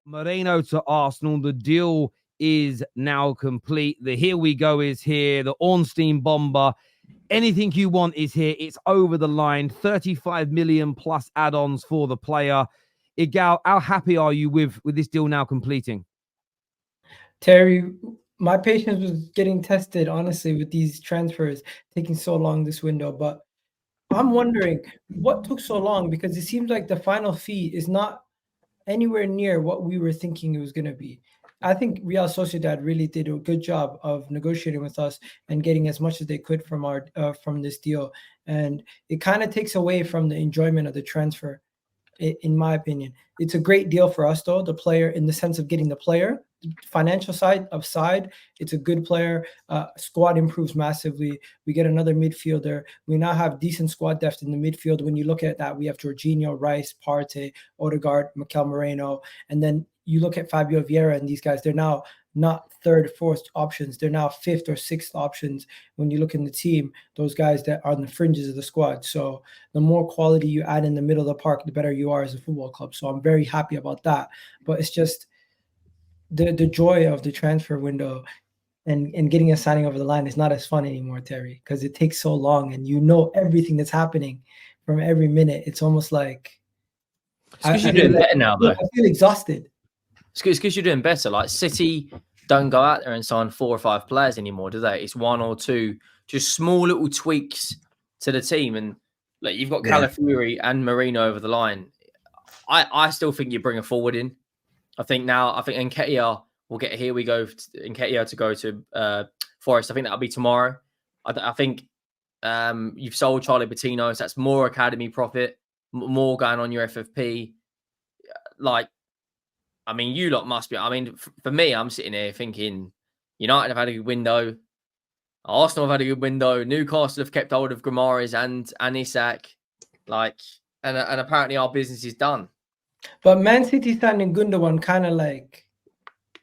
Merino to Arsenal. The deal is now complete. The here we go is here. The Ornstein bomber. Anything you want is here. It's over the line. 35 million plus add-ons for the player. Igal, how happy are you with this deal now completing? Terry, my patience was getting tested, honestly, with these transfers taking so long this window. But I'm wondering what took so long, because it seems like the final fee is not anywhere near what we were thinking it was going to be. I think Real Sociedad really did a good job of negotiating with us and getting as much as they could from from this deal, and it kind of takes away from the enjoyment of the transfer. In my opinion, it's a great deal for us, though. The player, in the sense of getting the player, financial side, it's a good player. Squad improves massively. We get another midfielder. We now have decent squad depth in the midfield. When you look at that, we have Jorginho, Rice, Partey, Odegaard, Mikel Merino, and then you look at Fabio Vieira and these guys. They're now not third, fourth options. They're now fifth or sixth options when you look in the team, those guys that are on the fringes of the squad. So the more quality you add in the middle of the park, the better you are as a football club. So I'm very happy about that. But it's just the joy of the transfer window and getting a signing over the line is not as fun anymore, Terry, because it takes so long and you know everything that's happening from every minute. It's almost like it's because you're doing better now, though. I feel exhausted. It's because you're doing better. Like City don't go out there and sign 4 or 5 players anymore, do they? It's 1 or 2, just small little tweaks to the team. And like you've got Calafiori and Merino over the line. I still think you bring a forward in. I think Nketiah will get here. We go Nketiah to go to Forest. I think that'll be tomorrow. I think you've sold Charlie Bettino, so that's more academy profit, more going on your FFP. I mean, you lot must be. I mean, for me, I'm sitting here thinking United have had a good window. Arsenal have had a good window. Newcastle have kept hold of Grimares and Isak. And apparently our business is done. But Man City signing Gundogan kind of like...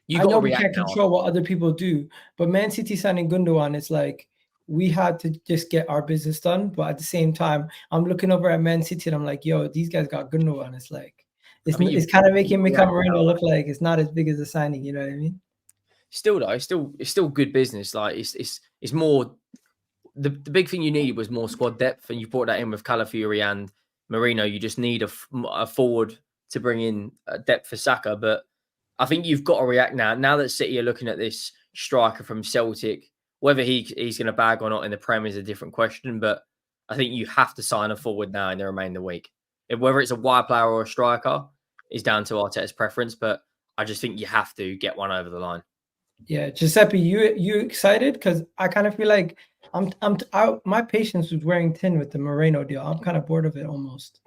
I know we can't control what other people do, but Man City signing Gundogan, it's like we had to just get our business done. But at the same time, I'm looking over at Man City and I'm like, yo, these guys got Gundogan. It's like... It's kind of making Mikel Merino look like it's not as big as a signing, you know what I mean? Still though, it's still good business. Like it's more the big thing you need was more squad depth, and you brought that in with Calafiori and Merino. You just need a forward to bring in depth for Saka. But I think you've got to react now. Now that City are looking at this striker from Celtic, whether he's going to bag or not in the Prem is a different question. But I think you have to sign a forward now in the remainder of the week. Whether it's a wide player or a striker is down to Arteta's preference, but I just think you have to get one over the line. Yeah, Giuseppe, you excited? Because I kind of feel like my patience was wearing thin with the Merino deal. I'm kind of bored of it almost.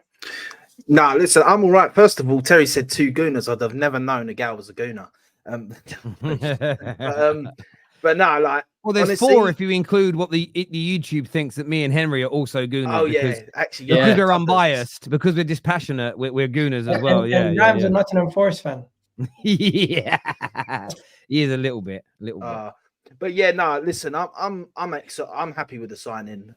Nah, listen, I'm all right. First of all, Terry said 2 Gooners. I'd have never known a gal was a Gooner. But no, like, well, there's honestly, 4 if you include what the YouTube thinks that me and Henry are also Gooners. Oh yeah, actually, because we're unbiased, because we're dispassionate, we're Gooners as well. And Rams a Nottingham Forest fan. Yeah, he is a little bit. But yeah, no, listen, I'm happy with the signing.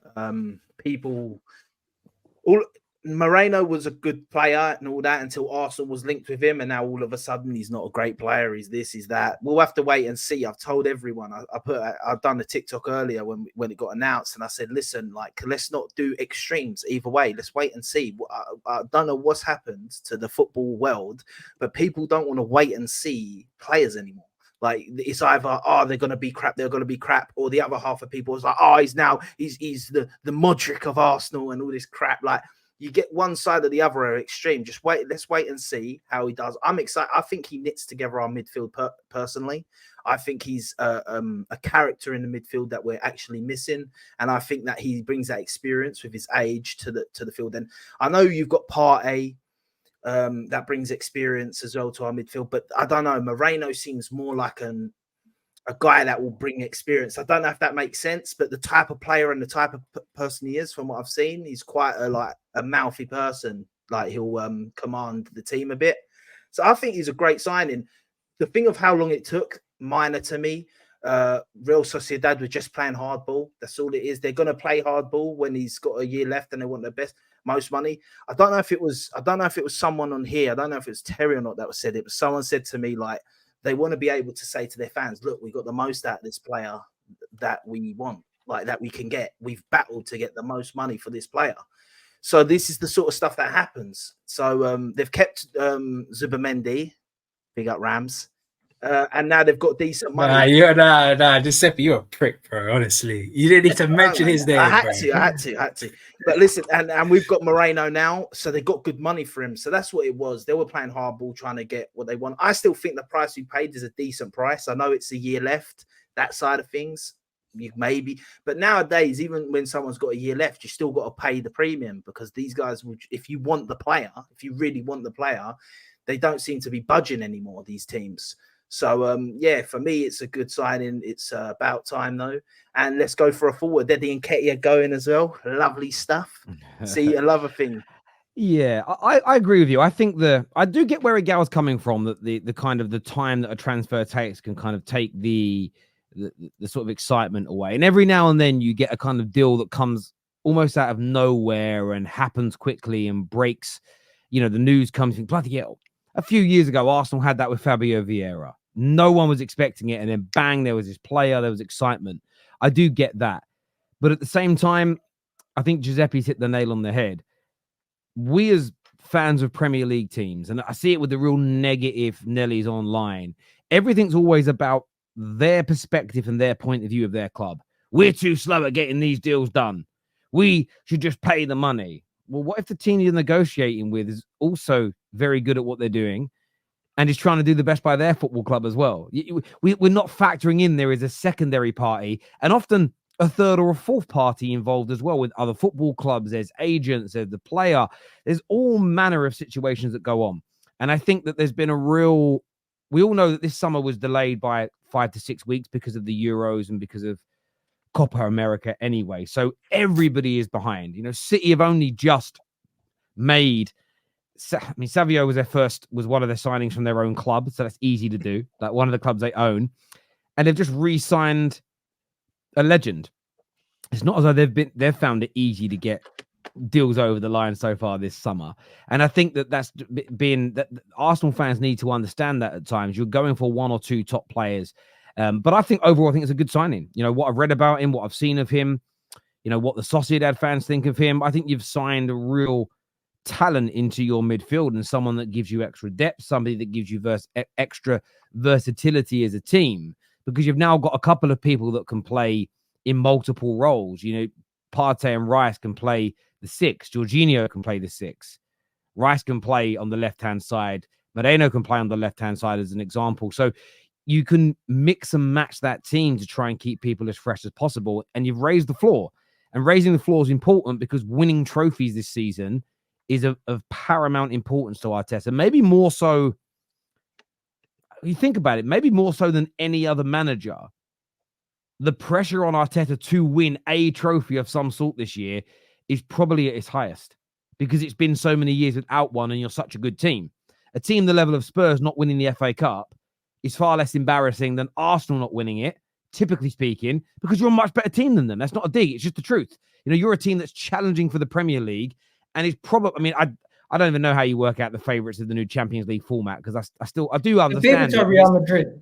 Moreno was a good player and all that until Arsenal was linked with him, and now all of a sudden he's not a great player. He's this, he's that. We'll have to wait and see. I've told everyone. I've done a TikTok earlier when it got announced, and I said, listen, like, let's not do extremes either way. Let's wait and see. I don't know what's happened to the football world, but people don't want to wait and see players anymore. Like, it's either, they're going to be crap, or the other half of people is like, he's the Modric of Arsenal and all this crap. Like, you get one side or the other are extreme. Just wait. Let's wait and see how he does. I'm excited. I think he knits together our midfield personally. I think he's a character in the midfield that we're actually missing, and I think that he brings that experience with his age to the field. And I know you've got Partey that brings experience as well to our midfield, but I don't know. Moreno seems more like a guy that will bring experience. I don't know if that makes sense, but the type of player and the type of person he is, from what I've seen, he's quite a mouthy person. Like, he'll command the team a bit. So I think he's a great signing. The thing of how long it took, minor to me. Real Sociedad were just playing hardball. That's all it is. They're going to play hardball when he's got a year left and they want the best. most money. I don't know if it was someone on here. I don't know if it was Terry or not that said it, but someone said to me like they want to be able to say to their fans, look, we got the most out of this player that we want, like that we can get. We've battled to get the most money for this player. So this is the sort of stuff that happens. So they've kept Zubimendi, big up Rams. And now they've got decent money. Giuseppe, you're a prick, bro. Honestly, you didn't need to mention his name. I had to. But listen, and we've got Merino now, so they got good money for him. So that's what it was. They were playing hardball, trying to get what they want. I still think the price we paid is a decent price. I know it's a year left, that side of things. You maybe, but nowadays, even when someone's got a year left, you still got to pay the premium because these guys will. If you want the player, if you really want the player, they don't seem to be budging anymore. These teams. So, yeah, for me, it's a good signing. It's about time, though. And let's go for a forward. Eddie and Ketty are going as well. Lovely stuff. See, another thing. Yeah, I agree with you. I think I do get where Gal's coming from, that the kind of the time that a transfer takes can kind of take the sort of excitement away. And every now and then you get a kind of deal that comes almost out of nowhere and happens quickly and breaks, the news comes in. Bloody hell. A few years ago, Arsenal had that with Fabio Vieira. No one was expecting it. And then bang, there was this player, there was excitement. I do get that. But at the same time, I think Giuseppe's hit the nail on the head. We as fans of Premier League teams, and I see it with the real negative Nellies online, everything's always about their perspective and their point of view of their club. We're too slow at getting these deals done. We should just pay the money. Well, what if the team you're negotiating with is also very good at what they're doing and is trying to do the best by their football club as well? We're not factoring in there is a secondary party and often a third or a fourth party involved as well with other football clubs. There's agents, there's the player. There's all manner of situations that go on. And I think that there's been we all know that this summer was delayed by 5 to 6 weeks because of the Euros and because of Copa America anyway. So everybody is behind. City have only just made... Savio was one of their signings from their own club, so that's easy to do. Like one of the clubs they own. And they've just re-signed a legend. It's not as though they've found it easy to get deals over the line so far this summer. And I think that's been that Arsenal fans need to understand that at times you're going for one or two top players. But I think overall, it's a good signing. What I've read about him, what I've seen of him, what the Sociedad fans think of him. I think you've signed a real talent into your midfield and someone that gives you extra depth, somebody that gives you extra versatility as a team, because you've now got a couple of people that can play in multiple roles. Partey and Rice can play the 6. Jorginho can play the 6. Rice can play on the left-hand side. Merino can play on the left-hand side as an example. So you can mix and match that team to try and keep people as fresh as possible. And you've raised the floor. And raising the floor is important because winning trophies this season is of paramount importance to Arteta. Maybe more so, you think about it, maybe more so than any other manager. The pressure on Arteta to win a trophy of some sort this year is probably at its highest because it's been so many years without one and you're such a good team. A team the level of Spurs not winning the FA Cup is far less embarrassing than Arsenal not winning it, typically speaking, because you're a much better team than them. That's not a dig. It's just the truth. You're a team that's challenging for the Premier League and is probably, I don't even know how you work out the favourites of the new Champions League format because I do understand. The favourites are Real Madrid.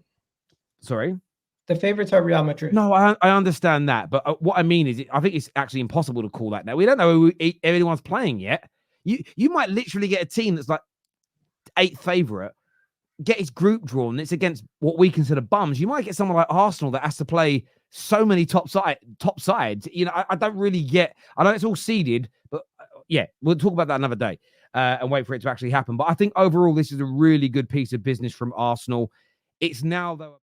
Sorry? The favourites are Real Madrid. No, I understand that. But what I mean is, I think it's actually impossible to call that now. We don't know who everyone's playing yet. You might literally get a team that's like 8th favourite, get its group drawn. It's against what we consider bums. You might get someone like Arsenal that has to play so many top sides. I don't really get. I know it's all seeded, but yeah, we'll talk about that another day and wait for it to actually happen. But I think overall, this is a really good piece of business from Arsenal. It's now, though.